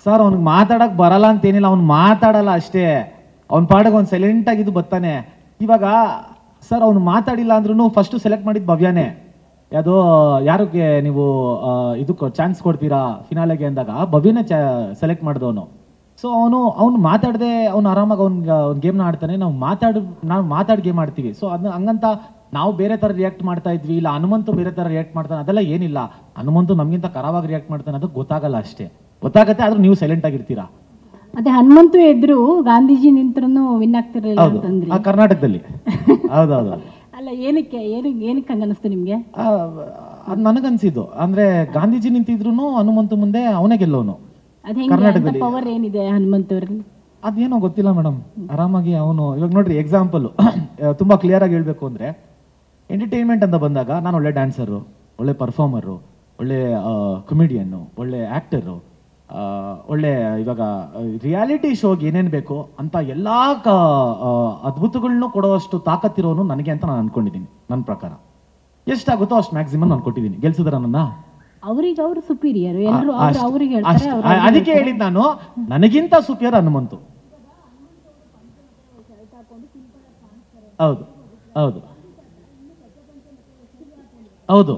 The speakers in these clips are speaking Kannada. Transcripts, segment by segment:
ಸರ್ ಅವ್ನಿಗೆ ಮಾತಾಡಕ್ ಬರಲ್ಲ ಅಂತೇನಿಲ್ಲ, ಅವ್ನು ಮಾತಾಡಲ್ಲ ಅಷ್ಟೇ, ಅವ್ನ ಪಾಡಿಗೆ ಅವ್ನು ಸೈಲೆಂಟ್ ಆಗಿದ್ದು ಬರ್ತಾನೆ. ಇವಾಗ ಸರ್ ಅವ್ನು ಮಾತಾಡಿಲ್ಲ ಅಂದ್ರೂ ಫಸ್ಟ್ ಸೆಲೆಕ್ಟ್ ಮಾಡಿದ್ದು ಭವ್ಯನೇ. ಯಾವುದೋ ಯಾರಿಗೆ ನೀವು ಇದಕ್ಕೆ ಚಾನ್ಸ್ ಕೊಡ್ತೀರಾ ಫಿನಾಲೆಗೆ ಅಂದಾಗ ಭವ್ಯನೇ ಸೆಲೆಕ್ಟ್ ಮಾಡಿದವನು. ಸೊ ಅವ್ನು ಮಾತಾಡದೆ ಅವ್ನು ಆರಾಮಾಗಿ ಅವ್ನು ಗೇಮ್ನ ಆಡ್ತಾನೆ. ನಾವು ಮಾತಾಡಿ ಗೇಮ್ ಆಡ್ತೀವಿ. ಸೊ ಅದನ್ನ ಹಂಗಂತ ನಾವು ಬೇರೆ ಥರ ರಿಯಾಕ್ಟ್ ಮಾಡ್ತಾ ಇದ್ವಿ, ಇಲ್ಲ ಹನುಮಂತು ಬೇರೆ ಥರ ರಿಯಾಕ್ಟ್ ಮಾಡ್ತಾನೆ, ಅದೆಲ್ಲ ಏನಿಲ್ಲ. ಹನುಮಂತು ನಮಗಿಂತ ಕರಾವಾಗಿ ರಿಯಾಕ್ಟ್ ಮಾಡ್ತಾನೆ, ಅದು ಗೊತ್ತಾಗಲ್ಲ ಅಷ್ಟೇ. ಗೊತ್ತಾಗತ್ತೆ, ಆದ್ರೂ ನೀವು ಸೈಲೆಂಟ್ ಆಗಿರ್ತೀರಾ. ಅದೇ ಹನುಮಂತು ಎದ್ರು ಗಾಂಧೀಜಿ ನಿಂತ್ರೂ ವಿನ್ ಆಗ್ತಿರಲಿಲ್ಲ ಅಂತಂದ್ರೆ ಕರ್ನಾಟಕದಲ್ಲಿ. ಹೌದೌದು. ಅಲ್ಲ, ಏನಕ್ಕೆ ಹಂಗ ಅನಿಸ್ತು ನಿಮ್ಗೆ? ಅದು ನನಗನ್ಸಿದ್ದು ಅಂದ್ರೆ ಗಾಂಧೀಜಿ ನಿಂತಿದ್ರು ಹನುಮಂತು ಮುಂದೆ ಅವನೇ ಗೆಲ್ಲೋನು. ಕರ್ನಾಟಕದಲ್ಲಿ ಪವರ್ ಏನಿದೆ ಹನುಮಂತವ್ರಲ್ಲಿ ಅದೇನೋ ಗೊತ್ತಿಲ್ಲ ಮೇಡಮ್. ಆರಾಮಾಗಿ ಅವನು ಇವಾಗ ನೋಡ್ರಿ ಎಕ್ಸಾಂಪಲ್ ತುಂಬಾ ಕ್ಲಿಯರ್ ಆಗಿ ಹೇಳ್ಬೇಕು ಅಂದ್ರೆ, ಎಂಟರ್ಟೈನ್ಮೆಂಟ್ ಅಂತ ಬಂದಾಗ ನಾನು ಒಳ್ಳೆ ಡ್ಯಾನ್ಸರು, ಒಳ್ಳೆ ಪರ್ಫಾರ್ಮರು, ಒಳ್ಳೆ ಕಾಮಿಡಿಯನ್ನು, ಒಳ್ಳೆ ಆಕ್ಟರು, ಒಳ್ಳೆ ಇವಾಗ ರಿಯಾಲಿಟಿ ಶೋಗೆ ಏನೇನು ಬೇಕು ಅಂತ ಎಲ್ಲಾ ಅದ್ಭುತಗಳನ್ನೂ ಕೊಡುವಷ್ಟು ತಾಕತ್ತಿರೋನು ನನಗೆ ಅಂತ ನಾನು ಅನ್ಕೊಂಡಿದ್ದೀನಿ. ನನ್ನ ಪ್ರಕಾರ ಎಷ್ಟಾಗುತ್ತೋ ಅಷ್ಟು ಮ್ಯಾಕ್ಸಿಮಮ್ ನಾನು ಕೊಟ್ಟಿದ್ದೀನಿ. ಗೆಲ್ಸಿದ್ರ ನನ್ನ ಅವ್ರಿಗೆ ಅವರು ಸುಪೀರಿಯರ್, ಎಲ್ಲರೂ ಅವ್ರಿಗೆ ಅದಕ್ಕೆ ಹೇಳಿದ್ ನಾನು, ನನಗಿಂತ ಸುಪೀರಿಯರ್ ಹನುಮಂತು. ಹೌದು ಹೌದು ಹೌದು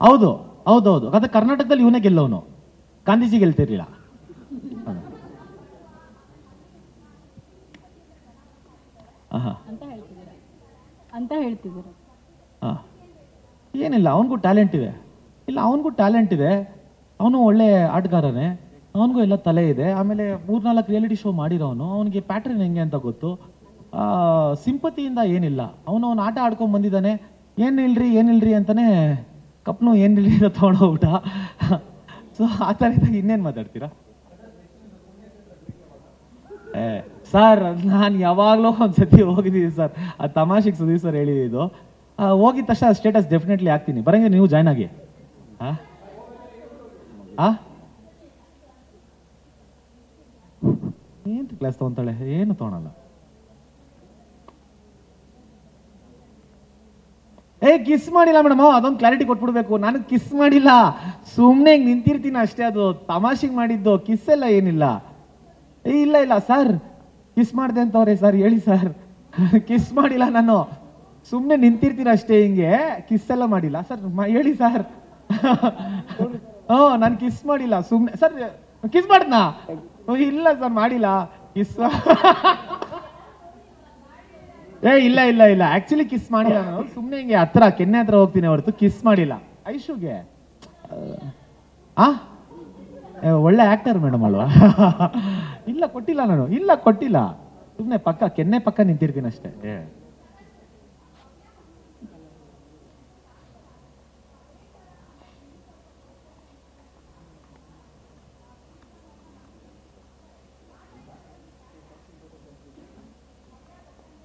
ಹೌದು ಹೌದೌದು. ಅದೇ ಕರ್ನಾಟಕದಲ್ಲಿ ಇವನೇ ಗೆಲ್ಲವನು, ಗಾಂಧೀಜಿ ಗೆಲ್ತಿರ್ಲಿಲ್ಲ. ಅಂತ ಹೇಳ್ತಿದ್ದಾರೆ. ಏನಿಲ್ಲ, ಅವನಿಗೂ ಟ್ಯಾಲೆಂಟ್ ಇದೆ. ಇಲ್ಲ, ಅವನಿಗೂ ಟ್ಯಾಲೆಂಟ್ ಇದೆ, ಅವನು ಒಳ್ಳೆ ಆಟಗಾರನೇ, ಅವನಿಗೂ ಎಲ್ಲ ತಲೆ ಇದೆ. ಆಮೇಲೆ 3-4 ರಿಯಾಲಿಟಿ ಶೋ ಮಾಡಿರೋನು, ಅವನಿಗೆ ಪ್ಯಾಟ್ರನ್ ಹೆಂಗೆ ಅಂತ ಗೊತ್ತು. ಸಿಂಪತಿಯಿಂದ ಏನಿಲ್ಲ, ಅವನು ಆಟ ಆಡ್ಕೊಂಡ್ ಬಂದಿದ್ದಾನೆ. ಏನಿಲ್ರಿ ಅಂತಾನೆ ಕಪ್ನು ಏನಿಲ್ರಿ ಅಂತ ತೊಗೊಂಡೋಗ್ಬಿಟ್ಟ. ಸೊ ಆ ಥರ ಇನ್ನೇನು ಮಾತಾಡ್ತೀರಾ ಸರ್? ನಾನು ಯಾವಾಗಲೂ ಒಂದ್ಸತಿ ಹೋಗಿದ್ದೀನಿ ಸರ್, ಆ ತಮಾಷೆಗೆ ಸುದೀಪ್ ಸರ್ ಹೇಳಿದ್ದು. ಹೋಗಿದ ತಕ್ಷಣ ಸ್ಟೇಟಸ್ ಡೆಫಿನೆಟ್ಲಿ ಹಾಕ್ತೀನಿ, ಬರಂಗೆ ನೀವು ಜಾಯ್ನ್ ಆಗಿ. ಏನು ಕ್ಲಾಸ್ ತಗೊಂತಾಳೆ, ಏನು ತಗೊಳಲ್ಲ. ಕಿಸ್ ಮಾಡಿಲ್ಲ ಮೇಡಮ್, ಅದೊಂದು ಕ್ಲಾರಿಟಿ ಕೊಟ್ಬಿಡ್ಬೇಕು. ನಾನು ಕಿಸ್ ಮಾಡಿಲ್ಲ, ಸುಮ್ಮನೆ ನಿಂತಿರ್ತೀನಿ ಅಷ್ಟೇ, ಅದು ತಮಾಷೆಗೆ ಮಾಡಿದ್ದು. ಕಿಸ್ ಎಲ್ಲ ಏನಿಲ್ಲ. ಇಲ್ಲ ಸರ್, ಕಿಸ್ ಮಾಡಿದೆ ಅಂತವ್ರೆ ಸರ್, ಹೇಳಿ ಸರ್. ಕಿಸ್ ಮಾಡಿಲ್ಲ, ನಾನು ಸುಮ್ಮನೆ ನಿಂತಿರ್ತೀನಿ ಅಷ್ಟೇ, ಹಿಂಗೆ ಕಿಸ್ ಎಲ್ಲ ಮಾಡಿಲ್ಲ ಸರ್. ಹೇಳಿ ಸರ್. ನಾನು ಕಿಸ್ ಮಾಡಿಲ್ಲ, ಸುಮ್ಮನೆ. ಸರ್ ಕಿಸ್ ಮಾಡಿದ್ನಾ? ಇಲ್ಲ ಸರ್, ಮಾಡಿಲ್ಲ ಕಿಸ್. ಇಲ್ಲ ಆಕ್ಚುಲಿ ಕಿಸ್ ಮಾಡಿಲ್ಲ ನಾನು, ಸುಮ್ಮನೆ ಹಿಂಗೆ ಹತ್ರ ಕೆನ್ನೆ ಹತ್ರ ಹೋಗ್ತೀನಿ ಹೊರತು ಕಿಸ್ ಮಾಡಿಲ್ಲ. ಐಶುಗೆ ಒಳ್ಳೆ ಆಕ್ಟರ್ ಮೇಡಮ್ ಅಲ್ವಾ? ಇಲ್ಲ ಕೊಟ್ಟಿಲ್ಲ ನಾನು, ಇಲ್ಲ ಕೊಟ್ಟಿಲ್ಲ, ಸುಮ್ಮನೆ ಕೆನ್ನೆ ಪಕ್ಕ ನಿಂತಿರ್ತೀನಿ ಅಷ್ಟೇ.